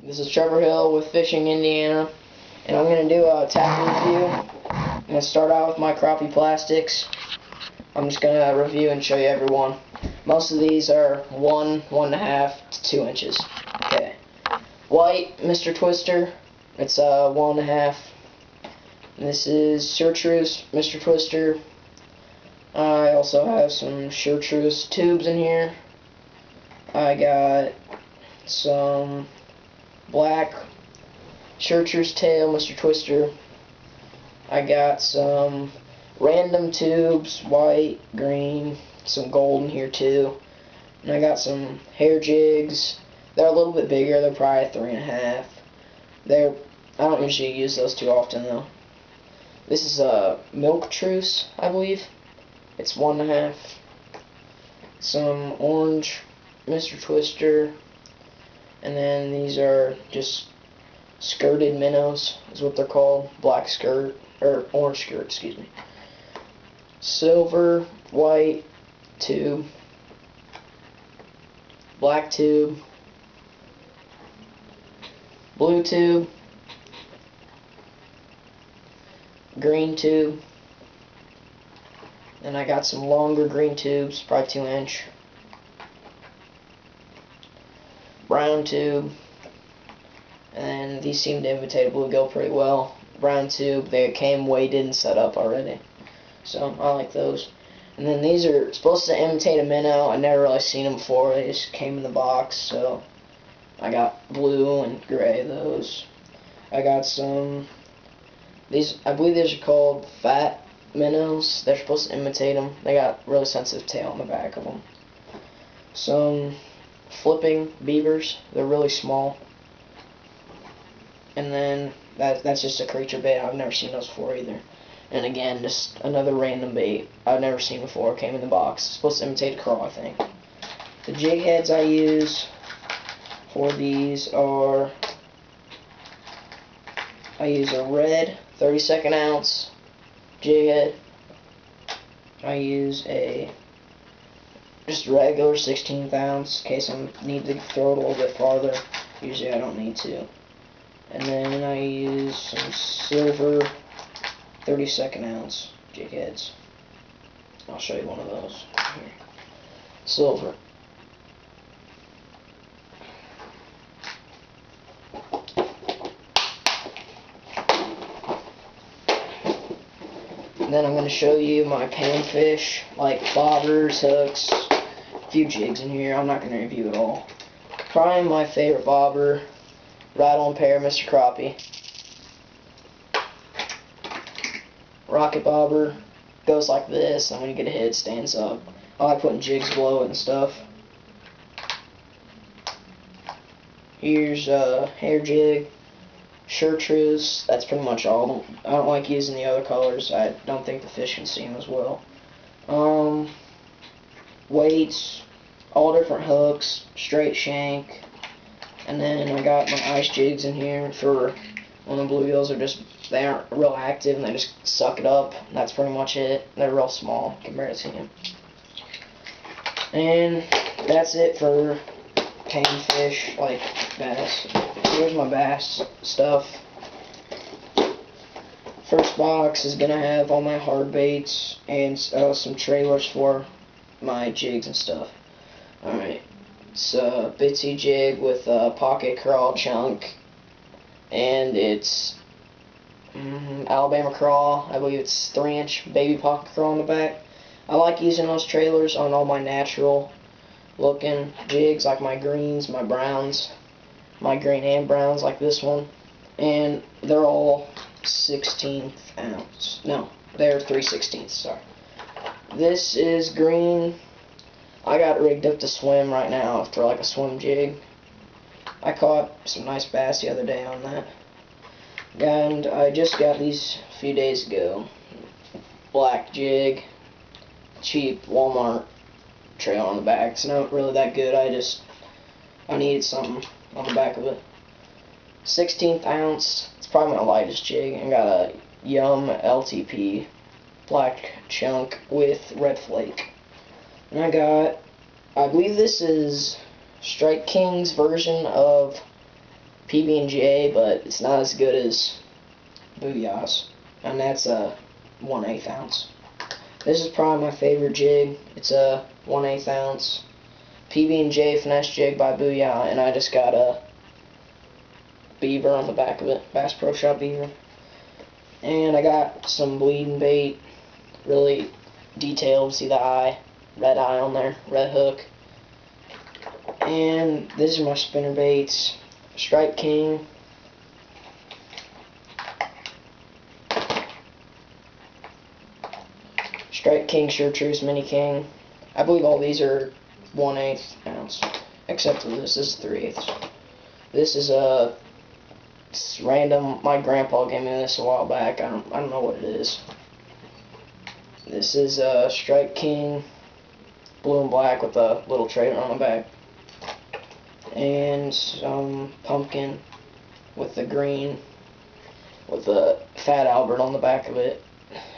This is Trevor Hill with Fishing Indiana, and I'm going to do a tackle review. I'm going to start out with my crappie plastics. I'm just going to review and show you every one. Most of these are 1, 1.5 to 2 inches. Okay. White Mr. Twister, it's 1.5. This is Chartreuse Mr. Twister. I also have some Chartreuse tubes in here. I got some black Chartreuse tail Mr. Twister. I got some random tubes, white, green, some gold in here too. And I got some hair jigs. They're a little bit bigger, they're probably 3.5. I don't usually use those too often though. This is a milk truce, I believe. It's 1.5. Some orange Mr. Twister. And then these are just skirted minnows, is what they're called. Black skirt, or orange skirt, excuse me. Silver, white tube, black tube, blue tube, green tube, and I got some longer green tubes, probably 2 inch, brown tube, and these seem to imitate a bluegill pretty well. Brown tube, they came weighted and set up already, so I like those. And then these are supposed to imitate a minnow. I've never really seen them before, they just came in the box, so I got blue and gray of those. I got some, I believe these are called fat minnows. They're supposed to imitate them. They got really sensitive tail on the back of them. Some flipping beavers. They're really small. And then that's just a creature bait. I've never seen those before either. And again, just another random bait I've never seen before. Came in the box. It's supposed to imitate a craw, I think. The jig heads I use for these are, I use a red 32nd ounce jig head. I use a just regular 16th ounce in case I need to throw it a little bit farther. Usually I don't need to. And then I use some silver 32nd ounce jig heads. I'll show you one of those here. Silver. And then I'm going to show you my panfish, like bobbers, hooks, a few jigs in here. I'm not going to review it all. Probably my favorite bobber, Rattle and Pear Mr. Crappie. Rocket bobber goes like this, and when you get a hit, it stands up. I like putting jigs below it and stuff. Here's a hair jig, Chartreuse. That's pretty much all. I don't like using the other colors. I don't think the fish can see them as well. Weights, all different hooks, straight shank, and then I got my ice jigs in here for when the bluegills they aren't real active and they just suck it up. That's pretty much it. They're real small compared to them. And that's it for tame fish, like bass. Here's my bass stuff. First box is gonna have all my hard baits and some trailers for my jigs and stuff. Alright, it's a Bitsy jig with a pocket crawl chunk, and it's Alabama crawl. I believe it's 3-inch baby pocket crawl on the back. I like using those trailers on all my natural looking jigs, like my greens, my browns, my green and browns like this one, and they're all 16th ounce. No, they're 3/16, sorry. This is green. I got rigged up to swim right now after like a swim jig. I caught some nice bass the other day on that. And I just got these a few days ago. Black jig, cheap Walmart trail on the back. It's not really that good. I needed something on the back of it. 16th ounce. It's probably my lightest jig. I got a Yum LTP black chunk with red flake. And I believe this is Strike King's version of PB&J, but it's not as good as Booyah's, and that's a 1/8 ounce. This is probably my favorite jig. It's a 1/8 ounce PB&J finesse jig by Booyah, and I just got a beaver on the back of it, Bass Pro Shop beaver. And I got some bleeding bait, really detailed. See the eye, red eye on there, red hook. And these are my spinner baits. Strike King, Strike King, Chartreuse Mini King. I believe all these are 1/8 ounce, except for this. This is 3/8. This is a random. My grandpa gave me this a while back. I don't know what it is. This is a Strike King, blue and black with a little trailer on the back, and some pumpkin with the green with a Fat Albert on the back of it.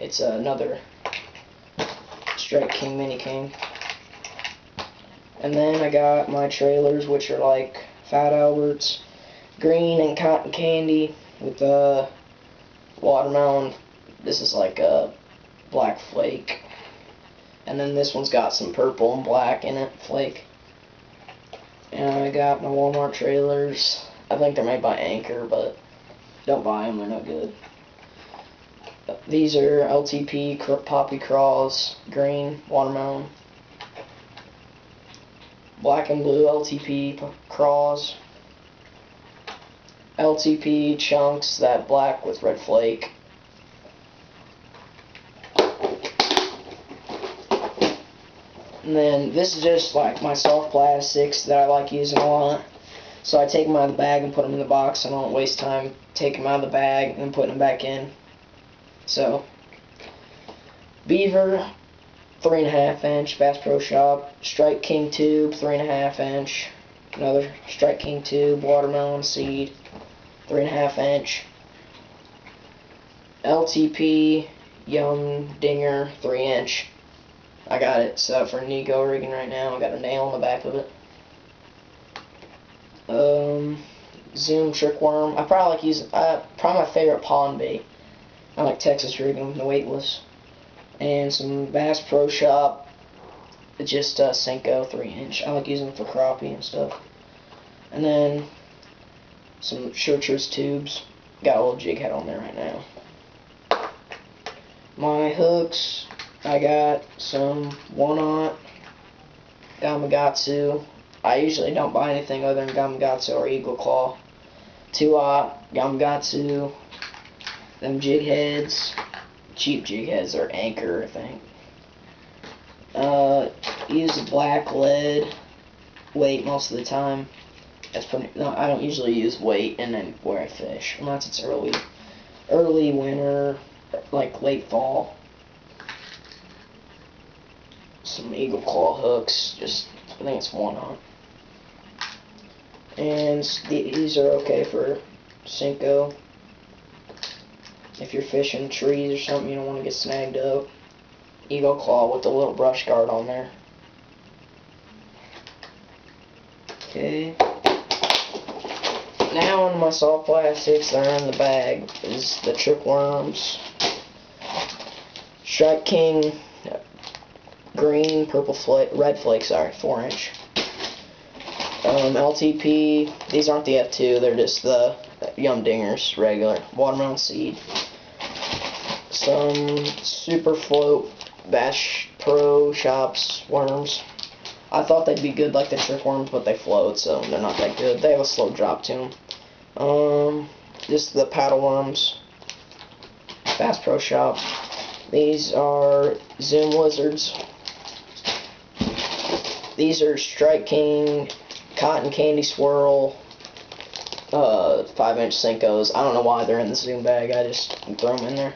It's another Strike King Mini King. And then I got my trailers, which are like Fat Alberts, green and cotton candy with a watermelon. This is like a black flake. And then this one's got some purple and black in it, flake. And I got my Walmart trailers. I think they're made by Anchor, but don't buy them, they're no good. These are LTP Poppy Craws, green, watermelon. Black and blue LTP Craws. LTP Chunks, that black with red flake. And then this is just like my soft plastics that I like using a lot. So I take them out of the bag and put them in the box. I don't waste time taking them out of the bag and putting them back in. So, beaver, 3.5 inch, Bass Pro Shop. Strike King tube, 3.5 inch. Another Strike King tube, watermelon seed, 3.5 inch. LTP Yum Dinger, 3 inch. I got it set up for Nego rigging right now. I got a nail on the back of it. Zoom trick worm. I probably like using. Probably my favorite pond bait. I like Texas rigging, the weightless. And some Bass Pro Shop, just Senko 3 inch. I like using them for crappie and stuff. And then some Chartreuse tubes. Got a little jig head on there right now. My hooks, I got some 1/0 Gamakatsu. I usually don't buy anything other than Gamakatsu or Eagle Claw. 2/0 Gamakatsu. Them jig heads, cheap jig heads, are Anchor, I think. Use black lead weight most of the time. That's pretty. No, I don't usually use weight and then where I fish unless it's early winter, like late fall. Some Eagle Claw hooks, just I think it's 1/0. And these are okay for Senko. If you're fishing trees or something, you don't want to get snagged up. Eagle Claw with a little brush guard on there. Okay. Now on my soft plastics that are in the bag is the trick worms. Strike King green, purple flake, red flake, sorry, 4 inch. LTP, these aren't the F2, they're just the Yum Dingers, regular, watermelon seed. Some Super Float Bass Pro Shops worms. I thought they'd be good like the trick worms, but they float, so they're not that good. They have a slow drop to them. Just the paddle worms, Bass Pro Shop. These are Zoom Lizards. These are Strike King Cotton Candy Swirl 5 inch Senkos. I don't know why they're in the Zoom bag, I just throw them in there.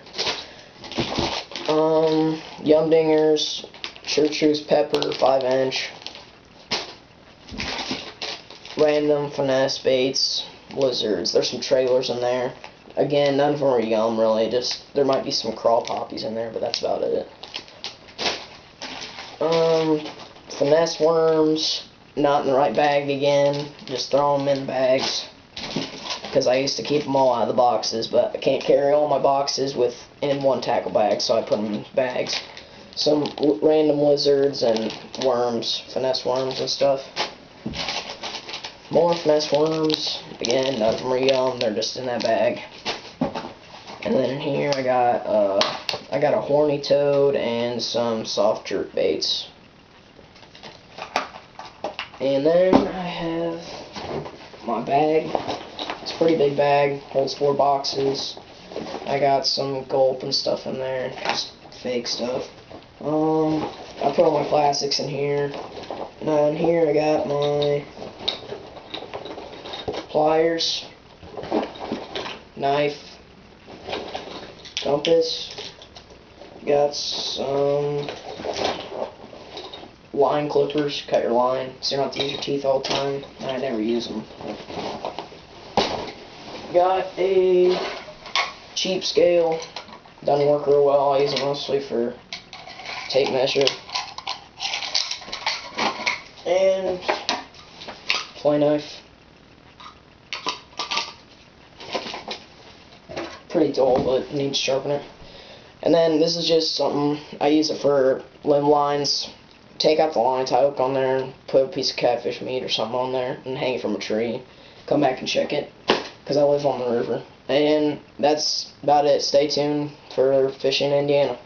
Yum Dingers, Chartreuse Pepper 5 inch. Random finesse baits, lizards. There's some trailers in there. Again, none of them are Yum really, just there might be some crawl poppies in there, but that's about it. Finesse worms, not in the right bag again, just throw them in bags. because I used to keep them all out of the boxes, but I can't carry all my boxes in one tackle bag, so I put them in bags. Some random lizards and worms, finesse worms and stuff. More finesse worms. Again, none of them are young, they're just in that bag. And then in here I got a horny toad and some soft jerk baits. And then I have my bag. It's a pretty big bag, holds 4 boxes. I got some gulp and stuff in there, just fake stuff. I put all my plastics in here. Now in here I got my pliers, knife, compass, got some line clippers, cut your line, so you don't have to use your teeth all the time. I never use them. Got a cheap scale, doesn't work real well, I use it mostly for tape measure, and play knife. Pretty dull, but needs sharpener. And then this is just something, I use it for limb lines. Take out the line, tie a hook on there, and put a piece of catfish meat or something on there, and hang it from a tree. Come back and check it, because I live on the river. And that's about it. Stay tuned for fishing in Indiana.